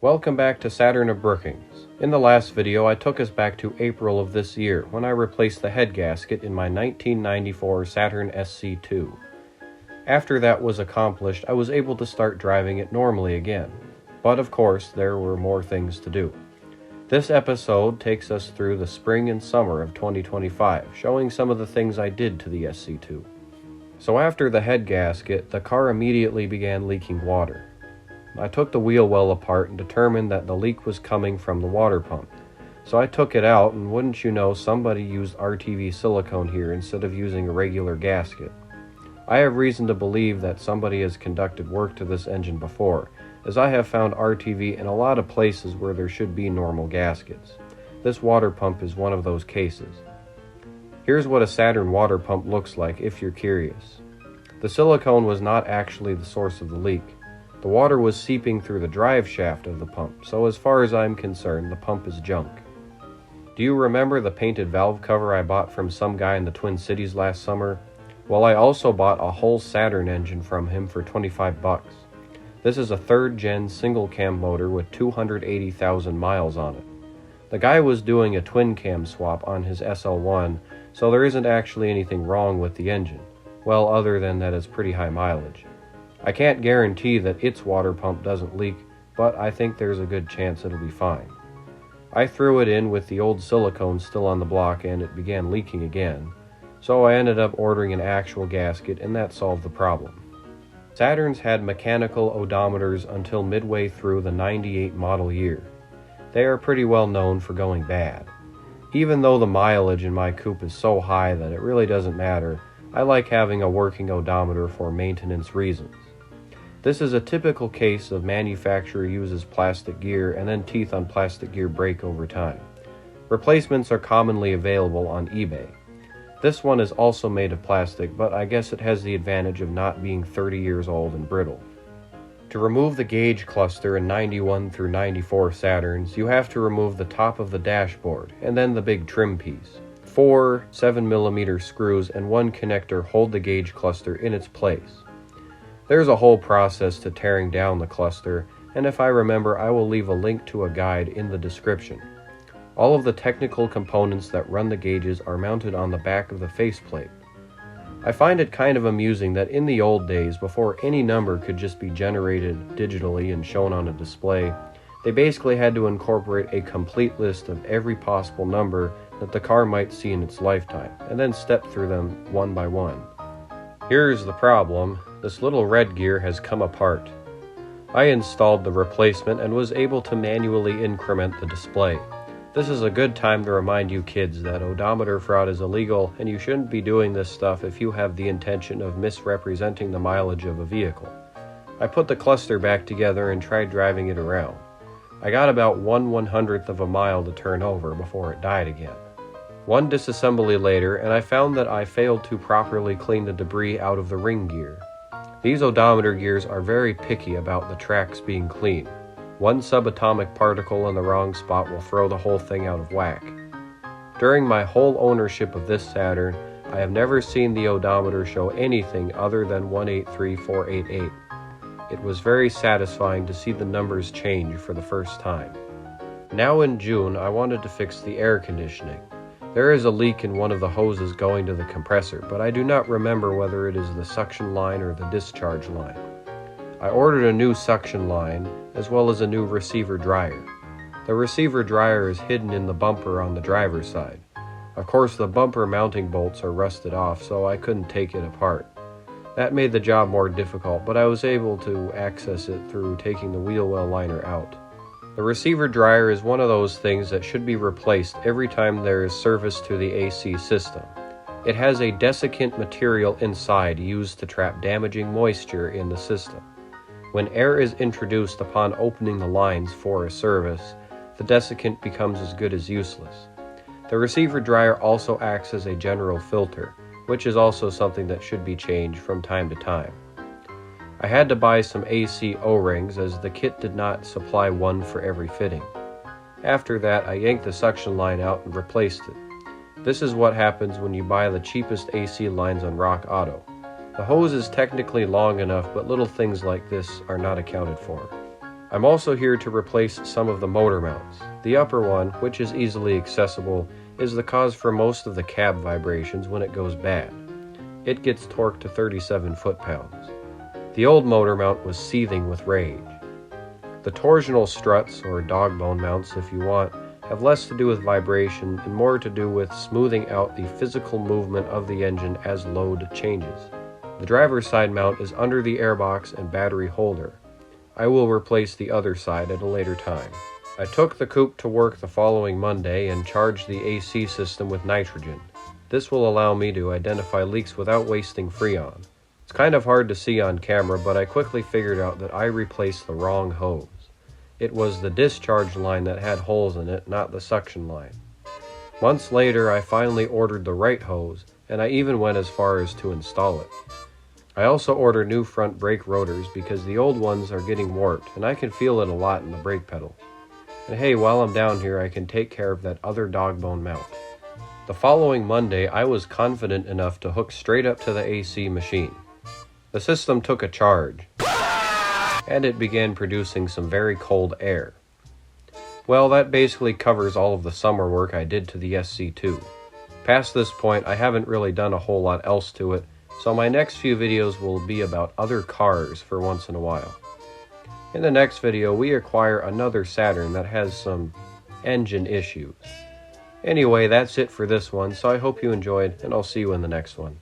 Welcome back to Saturn of Brookings. In the last video, I took us back to April of this year when I replaced the head gasket in my 1994 Saturn SC2. After that was accomplished, I was able to start driving it normally again. But of course, there were more things to do. This episode takes us through the spring and summer of 2025, showing some of the things I did to the SC2. So after the head gasket, the car immediately began leaking water. I took the wheel well apart and determined that the leak was coming from the water pump. So I took it out, and wouldn't you know, somebody used RTV silicone here instead of using a regular gasket. I have reason to believe that somebody has conducted work to this engine before, as I have found RTV in a lot of places where there should be normal gaskets. This water pump is one of those cases. Here's what a Saturn water pump looks like if you're curious. The silicone was not actually the source of the leak. The water was seeping through the drive shaft of the pump, so as far as I'm concerned, the pump is junk. Do you remember the painted valve cover I bought from some guy in the Twin Cities last summer? Well, I also bought a whole Saturn engine from him for $25. This is a 3rd gen single cam motor with 280,000 miles on it. The guy was doing a twin cam swap on his SL1, so there isn't actually anything wrong with the engine. Well, other than that it's pretty high mileage. I can't guarantee that its water pump doesn't leak, but I think there's a good chance it'll be fine. I threw it in with the old silicone still on the block and it began leaking again, so I ended up ordering an actual gasket and that solved the problem. Saturns had mechanical odometers until midway through the 98 model year. They are pretty well known for going bad. Even though the mileage in my coupe is so high that it really doesn't matter, I like having a working odometer for maintenance reasons. This is a typical case of manufacturer uses plastic gear and then teeth on plastic gear break over time. Replacements are commonly available on eBay. This one is also made of plastic, but I guess it has the advantage of not being 30 years old and brittle. To remove the gauge cluster in 91 through 94 Saturns, you have to remove the top of the dashboard and then the big trim piece. 4 7mm screws and 1 connector hold the gauge cluster in its place. There's a whole process to tearing down the cluster, and if I remember, I will leave a link to a guide in the description. All of the technical components that run the gauges are mounted on the back of the faceplate. I find it kind of amusing that in the old days, before any number could just be generated digitally and shown on a display, they basically had to incorporate a complete list of every possible number that the car might see in its lifetime, and then step through them one by one. Here's the problem. This little red gear has come apart. I installed the replacement and was able to manually increment the display. This is a good time to remind you kids that odometer fraud is illegal and you shouldn't be doing this stuff if you have the intention of misrepresenting the mileage of a vehicle. I put the cluster back together and tried driving it around. I got about 1/100th of a mile to turn over before it died again. One disassembly later, and I found that I failed to properly clean the debris out of the ring gear. These odometer gears are very picky about the tracks being clean. One subatomic particle in the wrong spot will throw the whole thing out of whack. During my whole ownership of this Saturn, I have never seen the odometer show anything other than 183488. It was very satisfying to see the numbers change for the first time. Now in June, I wanted to fix the air conditioning. There is a leak in one of the hoses going to the compressor, but I do not remember whether it is the suction line or the discharge line. I ordered a new suction line, as well as a new receiver dryer. The receiver dryer is hidden in the bumper on the driver's side. Of course, the bumper mounting bolts are rusted off, so I couldn't take it apart. That made the job more difficult, but I was able to access it through taking the wheel well liner out. The receiver dryer is one of those things that should be replaced every time there is service to the AC system. It has a desiccant material inside used to trap damaging moisture in the system. When air is introduced upon opening the lines for a service, the desiccant becomes as good as useless. The receiver dryer also acts as a general filter, which is also something that should be changed from time to time. I had to buy some AC O-rings as the kit did not supply one for every fitting. After that, I yanked the suction line out and replaced it. This is what happens when you buy the cheapest AC lines on Rock Auto. The hose is technically long enough, but little things like this are not accounted for. I'm also here to replace some of the motor mounts. The upper one, which is easily accessible, is the cause for most of the cab vibrations when it goes bad. It gets torqued to 37 foot-pounds. The old motor mount was seething with rage. The torsional struts, or dog bone mounts if you want, have less to do with vibration and more to do with smoothing out the physical movement of the engine as load changes. The driver's side mount is under the airbox and battery holder. I will replace the other side at a later time. I took the coupe to work the following Monday and charged the AC system with nitrogen. This will allow me to identify leaks without wasting Freon. It's kind of hard to see on camera, but I quickly figured out that I replaced the wrong hose. It was the discharge line that had holes in it, not the suction line. Months later, I finally ordered the right hose, and I even went as far as to install it. I also ordered new front brake rotors because the old ones are getting warped, and I can feel it a lot in the brake pedal. And hey, while I'm down here, I can take care of that other dog bone mount. The following Monday, I was confident enough to hook straight up to the AC machine. The system took a charge, and it began producing some very cold air. Well, that basically covers all of the summer work I did to the SC2. Past this point, I haven't really done a whole lot else to it, so my next few videos will be about other cars for once in a while. In the next video, we acquire another Saturn that has some engine issues. Anyway, that's it for this one, so I hope you enjoyed, and I'll see you in the next one.